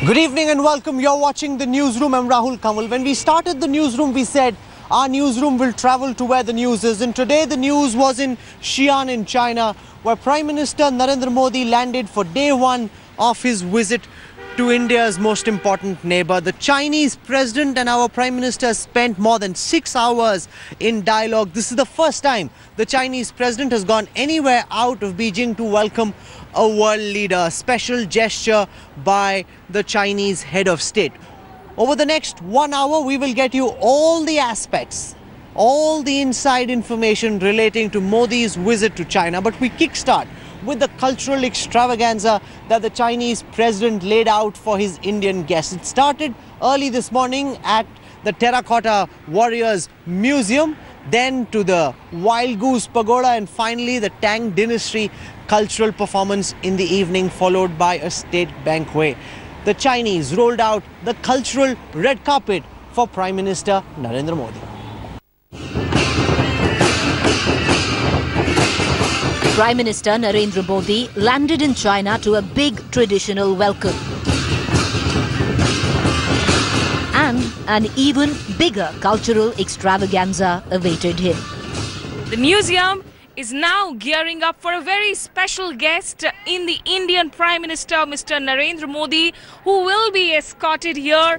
Good evening and welcome. You're watching the newsroom. I'm Rahul Kamal. When we started the newsroom, we said our newsroom will travel to where the news is. And today the news was in Xian in China, where Prime Minister Narendra Modi landed for day one of his visit to India's most important neighbor. The Chinese president and our Prime Minister spent more than 6 hours in dialogue. This is the first time the Chinese president has gone anywhere out of Beijing to welcome a world leader. A special gesture by the Chinese head of state. Over the next 1 hour, we will get you all the aspects, all the inside information relating to Modi's visit to China. But we kickstart with the cultural extravaganza that the Chinese president laid out for his Indian guests. It started early this morning at the Terracotta Warriors Museum, then to the Wild Goose Pagoda, and finally the Tang Dynasty cultural performance in the evening, followed by a state banquet. The Chinese rolled out the cultural red carpet for Prime Minister Narendra Modi. Prime Minister Narendra Modi landed in China to a big traditional welcome. And an even bigger cultural extravaganza awaited him. The museum is now gearing up for a very special guest in the Indian Prime Minister, Mr. Narendra Modi, who will be escorted here.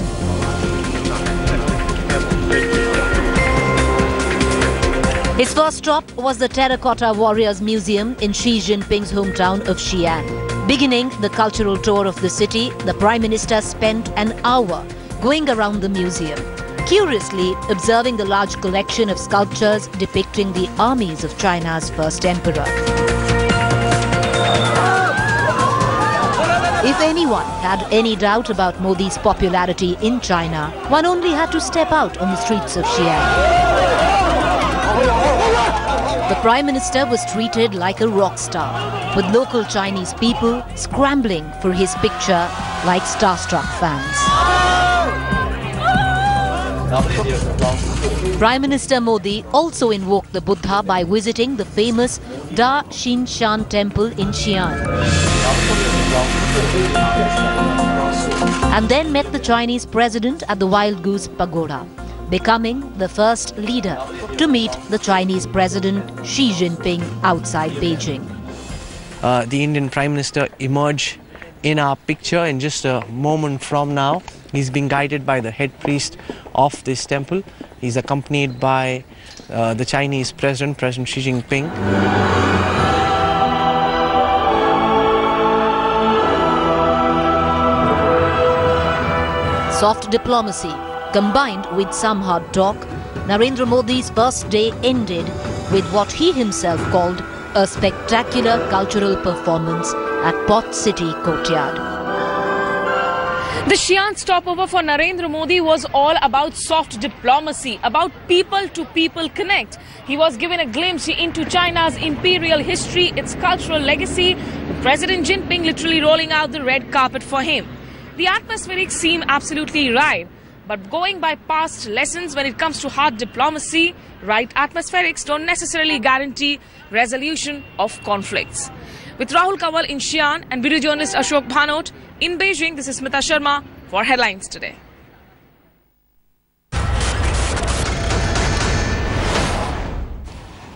His first stop was the Terracotta Warriors Museum in Xi Jinping's hometown of Xian. Beginning the cultural tour of the city, the Prime Minister spent an hour going around the museum, curiously observing the large collection of sculptures depicting the armies of China's first emperor. If anyone had any doubt about Modi's popularity in China, one only had to step out on the streets of Xian. The Prime Minister was treated like a rock star, with local Chinese people scrambling for his picture like starstruck fans. Prime Minister Modi also invoked the Buddha by visiting the famous Xian temple in Xian, and then met the Chinese president at the Wild Goose Pagoda, becoming the first leader to meet the Chinese president Xi Jinping outside Beijing. The Indian Prime Minister emerged in our picture in just a moment from now. He's being guided by the head priest of this temple. He's accompanied by the Chinese president, President Xi Jinping. Soft diplomacy combined with some hard talk, Narendra Modi's first day ended with what he himself called a spectacular cultural performance at Pot City Courtyard. The Xian stopover for Narendra Modi was all about soft diplomacy, about people-to-people connect. He was given a glimpse into China's imperial history, its cultural legacy, with President Jinping literally rolling out the red carpet for him. The atmospherics seem absolutely right, but going by past lessons when it comes to hard diplomacy, right atmospherics don't necessarily guarantee resolution of conflicts. With Rahul Kamal in Xian and video journalist Ashok Bhanot in Beijing, this is Smita Sharma for Headlines Today.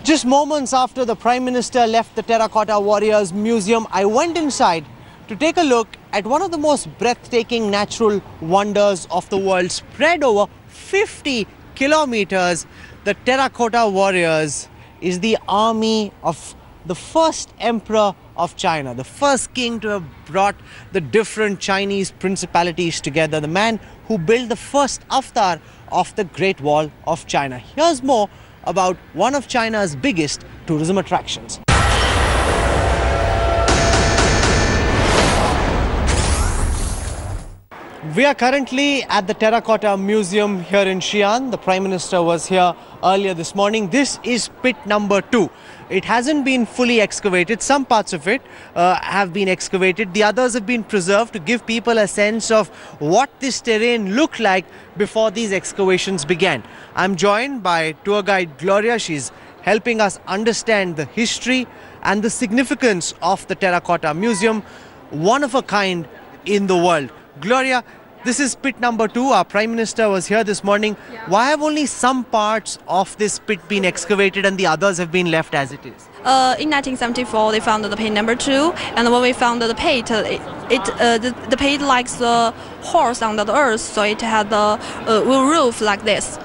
Just moments after the Prime Minister left the Terracotta Warriors Museum, I went inside to take a look at one of the most breathtaking natural wonders of the world. Spread over 50 kilometers, the Terracotta Warriors is the army of the first emperor of China, the first king to have brought the different Chinese principalities together, the man who built the first avatar of the Great Wall of China. Here's more about one of China's biggest tourism attractions. We are currently at the Terracotta Museum here in Xian. The Prime Minister was here earlier this morning. This is pit number 2. It hasn't been fully excavated. Some parts of it have been excavated. The others have been preserved to give people a sense of what this terrain looked like before these excavations began. I'm joined by tour guide Gloria. She's helping us understand the history and the significance of the Terracotta Museum, one of a kind in the world. Gloria, this is pit number 2. Our Prime Minister was here this morning. Yeah. Why have only some parts of this pit been excavated and the others have been left as it is? In 1974, they found the pit number 2, and when we found the pit, the pit likes the horse under the earth, so it had the roof like this.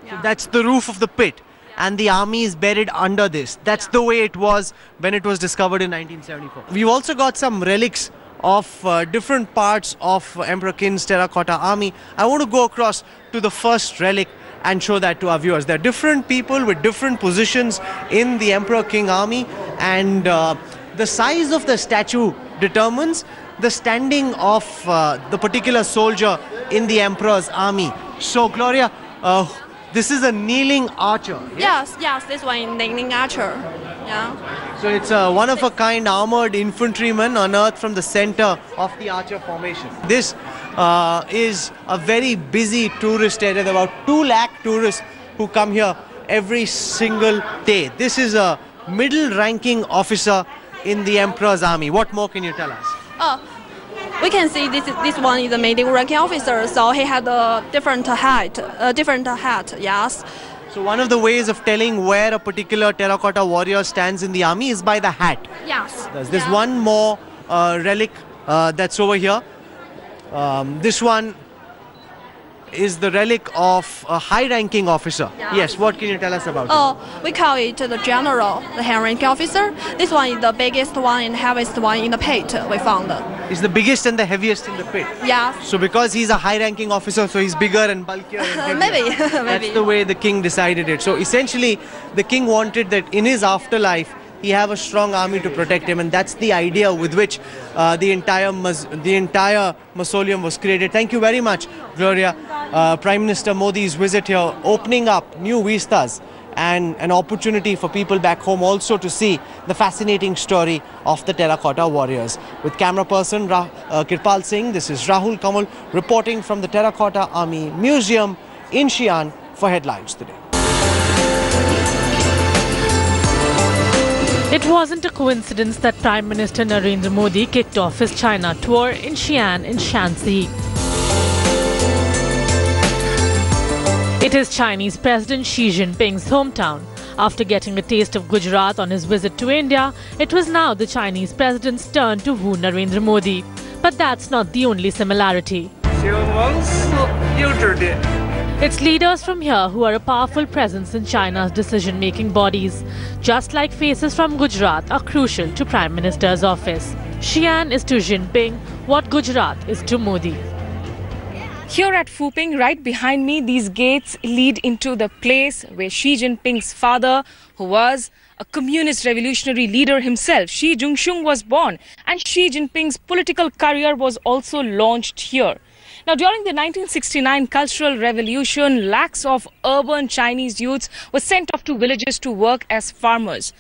So that's the roof of the pit, and the army is buried under this. That's the way it was when it was discovered in 1974. We've also got some relics of different parts of Emperor Qin's terracotta army. I want to go across to the first relic and show that to our viewers. There are different people with different positions in the Emperor Qin army, and the size of the statue determines the standing of the particular soldier in the emperor's army. So Gloria, this is a kneeling archer. Yes, this one is kneeling archer. Yeah. So it's a one-of-a-kind armored infantryman unearthed from the center of the archer formation. This is a very busy tourist area. There are about 2 lakh tourists who come here every single day. This is a middle-ranking officer in the Emperor's army. What more can you tell us? We can see this one is a middle-ranking officer, so he had a different hat. Yes. So one of the ways of telling where a particular terracotta warrior stands in the army is by the hat. Yes. There's one more relic that's over here. This one is the relic of a high-ranking officer. Yeah. Yes, what can you tell us about it? We call it the general, the high-ranking officer. This one is the biggest one and heaviest one in the pit we found. He's the biggest and the heaviest in the pit. Yes. So because he's a high-ranking officer, so he's bigger and bulkier and heavier. Maybe. That's the way the king decided it. So essentially, the king wanted that in his afterlife, he have a strong army to protect him, and that's the idea with which the entire mausoleum was created. Thank you very much, Gloria. Prime Minister Modi's visit here, opening up new vistas and an opportunity for people back home also to see the fascinating story of the terracotta warriors. With camera person Kirpal Singh, this is Rahul Kamal reporting from the Terracotta Army Museum in Xian for Headlines Today. It wasn't a coincidence that Prime Minister Narendra Modi kicked off his China tour in Xian in Shanxi. It is Chinese President Xi Jinping's hometown. After getting a taste of Gujarat on his visit to India, it was now the Chinese president's turn to woo Narendra Modi. But that's not the only similarity. It's leaders from here who are a powerful presence in China's decision-making bodies. Just like faces from Gujarat are crucial to Prime Minister's office. Xian is to Jinping what Gujarat is to Modi. Here at Phuping, right behind me, these gates lead into the place where Xi Jinping's father, who was a communist revolutionary leader himself, Xi Jinping, was born. And Xi Jinping's political career was also launched here. Now, during the 1969 Cultural Revolution, lakhs of urban Chinese youths were sent off to villages to work as farmers.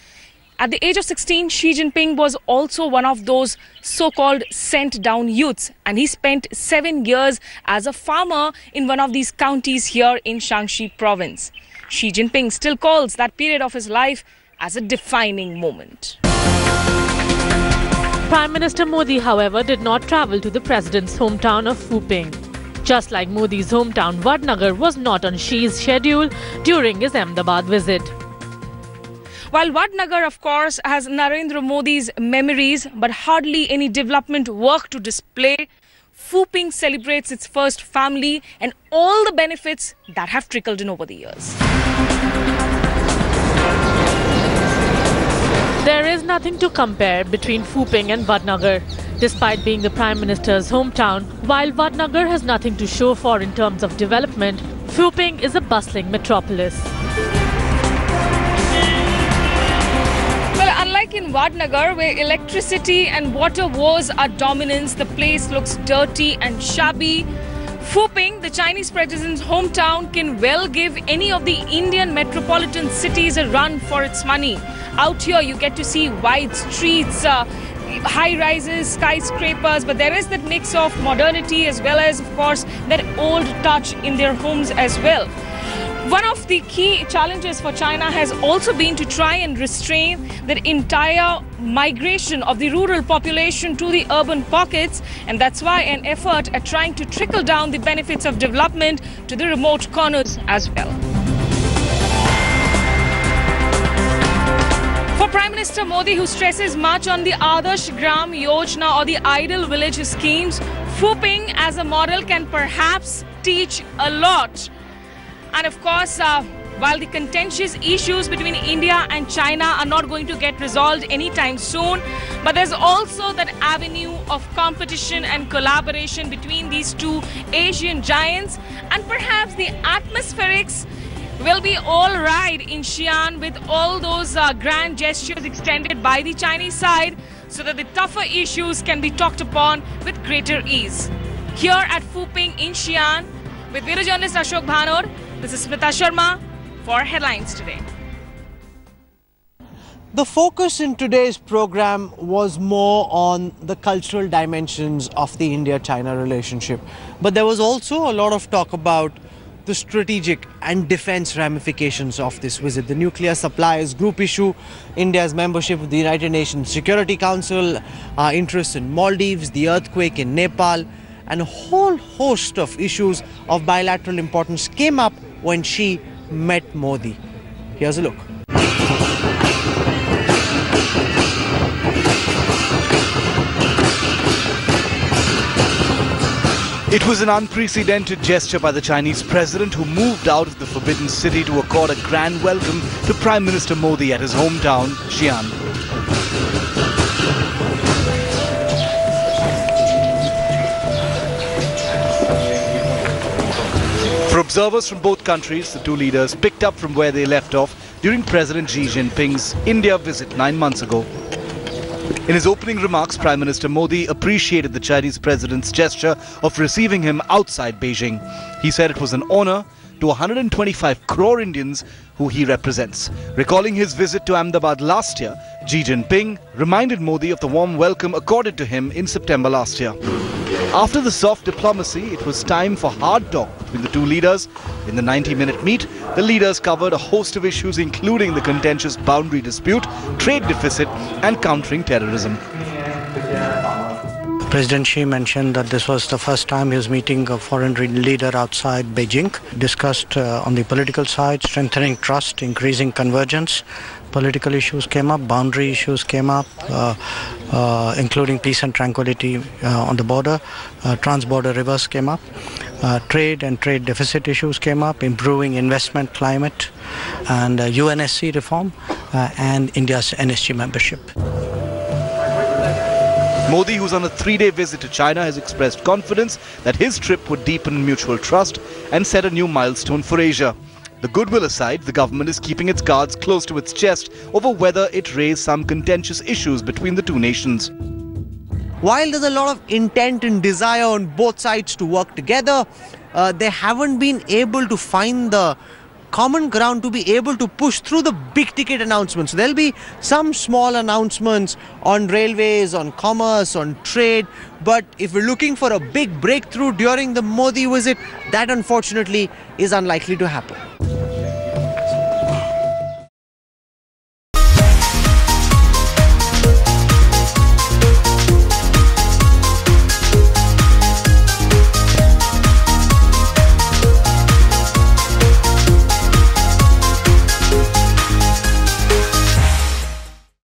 At the age of 16, Xi Jinping was also one of those so-called sent-down youths, and he spent 7 years as a farmer in one of these counties here in Shanxi province. Xi Jinping still calls that period of his life as a defining moment. Prime Minister Modi, however, did not travel to the president's hometown of Phuping. Just like Modi's hometown, Vadnagar was not on Xi's schedule during his Ahmedabad visit. While Vadnagar, of course, has Narendra Modi's memories, but hardly any development work to display, Phuping celebrates its first family and all the benefits that have trickled in over the years. There is nothing to compare between Phuping and Vadnagar. Despite being the Prime Minister's hometown, while Vadnagar has nothing to show for in terms of development, Phuping is a bustling metropolis. Well, unlike in Vadnagar, where electricity and water wars are dominance, the place looks dirty and shabby. Phuping, the Chinese president's hometown, can well give any of the Indian metropolitan cities a run for its money. Out here, you get to see wide streets, high-rises, skyscrapers, but there is that mix of modernity as well as, of course, that old touch in their homes as well. One of the key challenges for China has also been to try and restrain the entire migration of the rural population to the urban pockets, and that's why an effort at trying to trickle down the benefits of development to the remote corners as well. For Prime Minister Modi, who stresses much on the Adarsh Gram Yojana or the Ideal Village schemes, Phuping as a model can perhaps teach a lot. And of course, while the contentious issues between India and China are not going to get resolved anytime soon, but there's also that avenue of competition and collaboration between these two Asian giants, and perhaps the atmospherics will be all right in Xian with all those grand gestures extended by the Chinese side, so that the tougher issues can be talked upon with greater ease. Here at Phuping in Xian, with video journalist Ashok Bhanor, this is Smita Sharma for Headlines Today. The focus in today's program was more on the cultural dimensions of the India-China relationship. But there was also a lot of talk about the strategic and defense ramifications of this visit. The nuclear supplies group issue, India's membership of the United Nations Security Council, our interests in Maldives, the earthquake in Nepal, and a whole host of issues of bilateral importance came up when she met Modi. Here's a look. It was an unprecedented gesture by the Chinese president, who moved out of the Forbidden City to accord a grand welcome to Prime Minister Modi at his hometown, Xian. For observers from both countries, the two leaders picked up from where they left off during President Xi Jinping's India visit 9 months ago. In his opening remarks, Prime Minister Modi appreciated the Chinese president's gesture of receiving him outside Beijing. He said it was an honor to 125 crore Indians who he represents. Recalling his visit to Ahmedabad last year, Xi Jinping reminded Modi of the warm welcome accorded to him in September last year. After the soft diplomacy, it was time for hard talk between the two leaders. In the 90-minute meet, the leaders covered a host of issues, including the contentious boundary dispute, trade deficit, and countering terrorism. President Xi mentioned that this was the first time he was meeting a foreign leader outside Beijing. Discussed on the political side, strengthening trust, increasing convergence. Political issues came up, boundary issues came up, including peace and tranquility on the border. Trans-border rivers came up. Trade and trade deficit issues came up, improving investment climate, and UNSC reform, and India's NSG membership. Modi, who's on a 3-day visit to China, has expressed confidence that his trip would deepen mutual trust and set a new milestone for Asia. The goodwill aside, the government is keeping its cards close to its chest over whether it raised some contentious issues between the two nations. While there's a lot of intent and desire on both sides to work together, they haven't been able to find the common ground to be able to push through the big ticket announcements. There'll be some small announcements on railways, on commerce, on trade, but if we're looking for a big breakthrough during the Modi visit, that unfortunately is unlikely to happen.